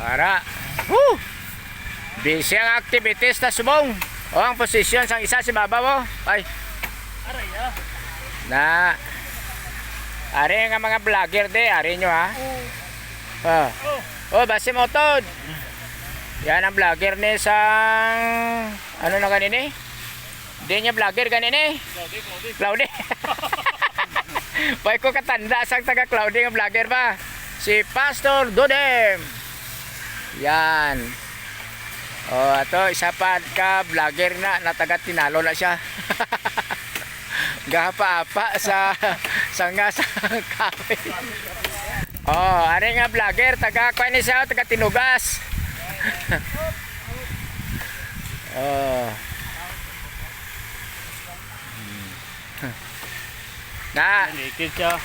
Para. Woo! Busy ang activities na subong. O ang posisyon sang isa si baba mo. Ay. Aray ah. Na. Ari nga mga vlogger de. Ari nyo ha. Oh. Oh, basi mo tod. Yan ang vlogger ni sang. Ano na ganini? Di niya vlogger ganini. Claude. Pay ko katanda sang taga Claude nga vlogger ba? Si Pastor Dodem. Yan. Oh, ato isa pa ka vlogger na taga Tinalo na siya. Gapa-apa sa nga sa kape. Oh, ari nga vlogger taga kuan ni siya taga Tinugas. Oh. Na,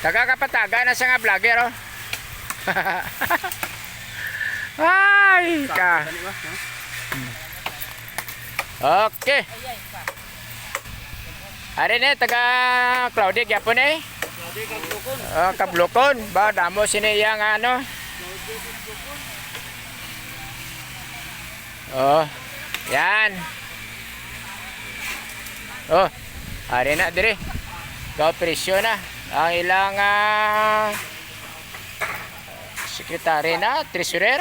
taga Kapatagan na siya nga vlogger oh. Ay, ka. Okay. Ari ne taga Claudia gyapon eh. Kablukon. Ba damo sini yang ano. Oh. Yan. Oh. Ari na dire. Kooperasyon na. Ang ilang sekretary na, treasurer.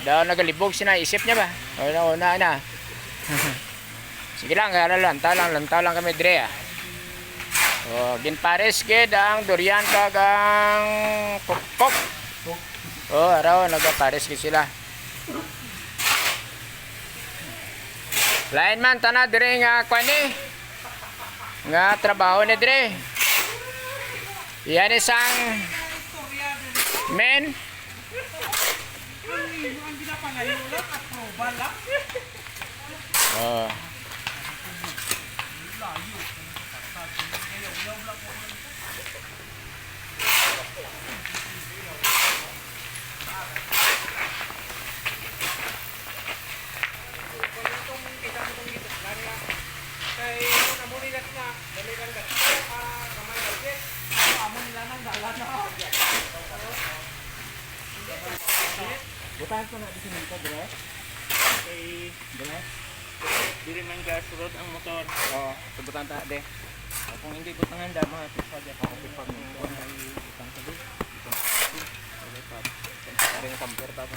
Daw nagalibog sinaisip niya ba? Una na. Sige lang, lanta lang kami dire. Oh, ginpares gid ang durian kagang kokok. Oh, araw nagapares gid sila. Lain man tana dire nga kwani. Nga trabaho ni dire. Yan isang men. Oh. Butahan ko na di sininto, bro. Okay, bro. Dili man gas road ang motor. Oo, butahan ta de. Kung hindi butangan da mga pisa di ako pipag mo. Ay butang ta di. Ari nga camper ta ko.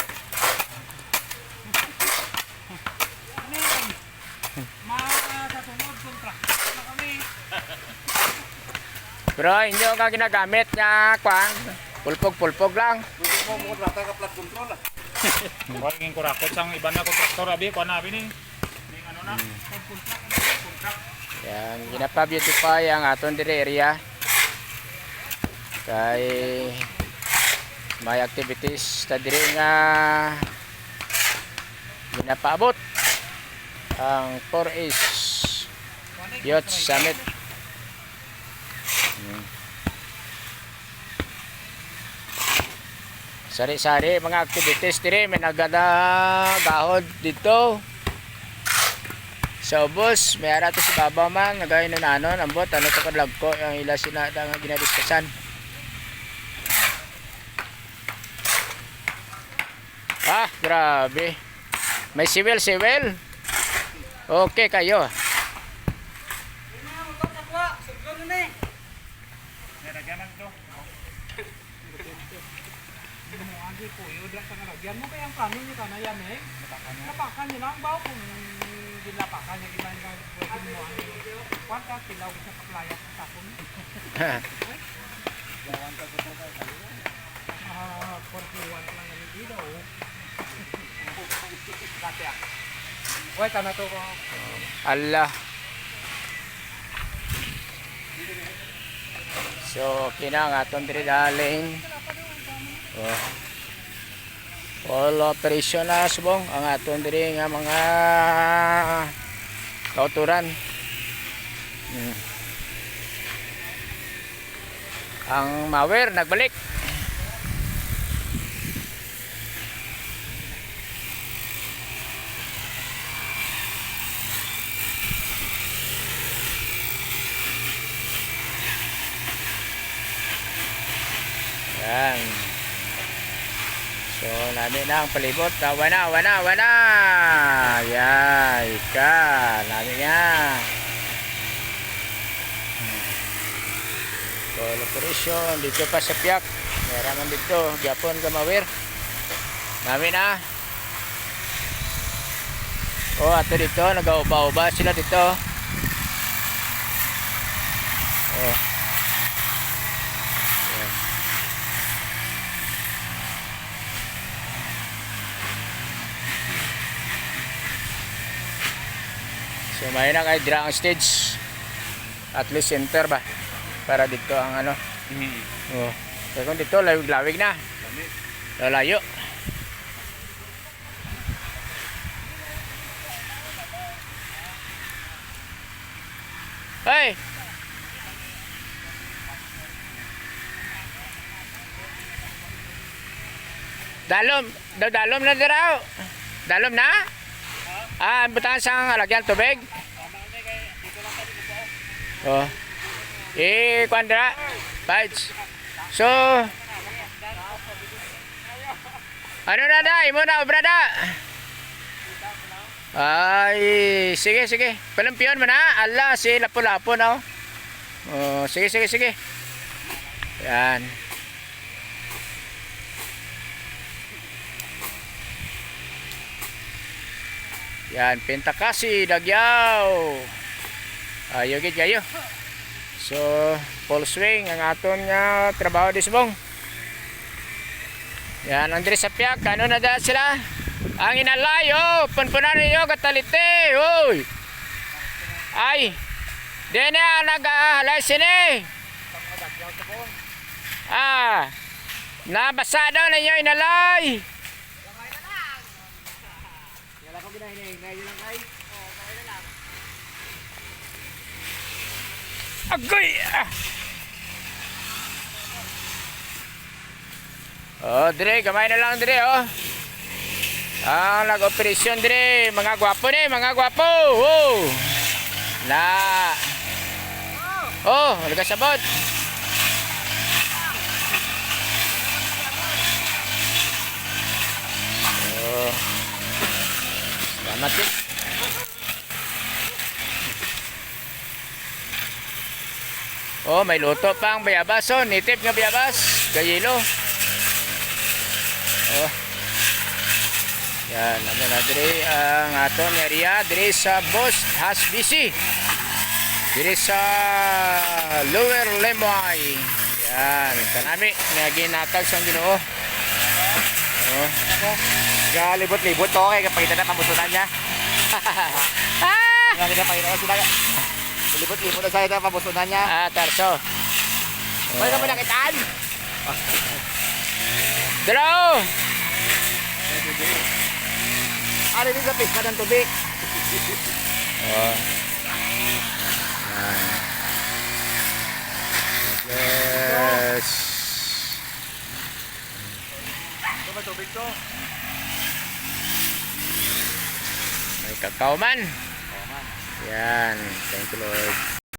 Sa sunod kontraktor na kami. Bro, hindi ka ginagamit nga kwan. Pulpog lang. Mo kontrata ka plat control ah. Kuan ngin kurakot sang iban na kontraktor abi kuan abi ni. Ning ano na, contract. Yan, ginapa-beautify ang aton dire area. Kay may activities ta dire nga ginapaabot ang 4H Youth Summit. Sari-sari mga activities dire, may nagadagahod dito. So boss, may ara to si Baba man, nagay no nanon, ambot ano to kadlag ko ang ila sina nga ginadiskusyan. Ah, grabe. May civil. Okay kayo. Po, iudra sa nalagyan mo kaya ang kanin niyo ka na yan eh. Napakan niyo lang ba kung dinapakan niya iba yung pwede mo ang kwanta tilaw sa kaplaya sa tapon. Gawan ka ko sa kaya. Portuwan lang ang dito. Dati ah. Uy, tama to ko. Allah. So, kinang aton diri daling. Oh. All operation na subong ang aton diri nga mga kauturan. Ang mawer nagbalik. Yan. So, namin na ang palibot. Wana. Yay, ka. Namin nga. Call operation. Dito pa sa piyak. Meron dito. Gapon kamawir. Namin na. Oh, ato dito. Nag-auba-uba sila dito. Oh. Ayan. So may na kay dira ang stage. At least center ba? Para dito ang ano. Oh. Kaya kung dito lawig-lawig na. Lalayo. Hey! Dalom na diraw. Dalom na? Ah, butahan sa lagyan tubig. Oh. Kuandra. Bites. So, ano na da? Imo na, brada. Ay, sige. Palampiyon mo na. Allah, si lapo-lapo na. Oh, sige. Yan. Yan, Pentakasi, Dagyaw. Ayo gid kayo. So, full swing ang aton nga trabaho di subong. Yan, ang diri sa piyak, ano na da sila? Ang inalayo, punpunan ninyo katalite. Hoy. Ay. Dene nag-ahalay sini. Ah. Nabasa daw ninyo inalay. Agoy! Oh, dire, gamay na lang dire, oh. Ah, nag-operasyon dire, mga gwapo ni, mga gwapo. Oh. Na. Oh, nagkasabot. Oh. Salamat din. Oh, may luto pang bayabas, oh. Nitip nga bayabas. Gayelo. Oh. Yan, ano na dire ang aton area dire sa Boss Hasbisi. Dire sa Lower Lemoy. Yan, kanami nga ginatag sang Ginoo. Oh. Galibot-libot to kay kapag na pamusunan niya. Nga kita pakita sila. Libot-libot na sa ita pamusunan niya. Ah, tarso. Pwede ka mo nakitaan? Draw! Ano din sa pisma ng tubig? Oh. Yan. Yes. Ito ba tubig to? May kakao man. Yan. Thank you, Lord.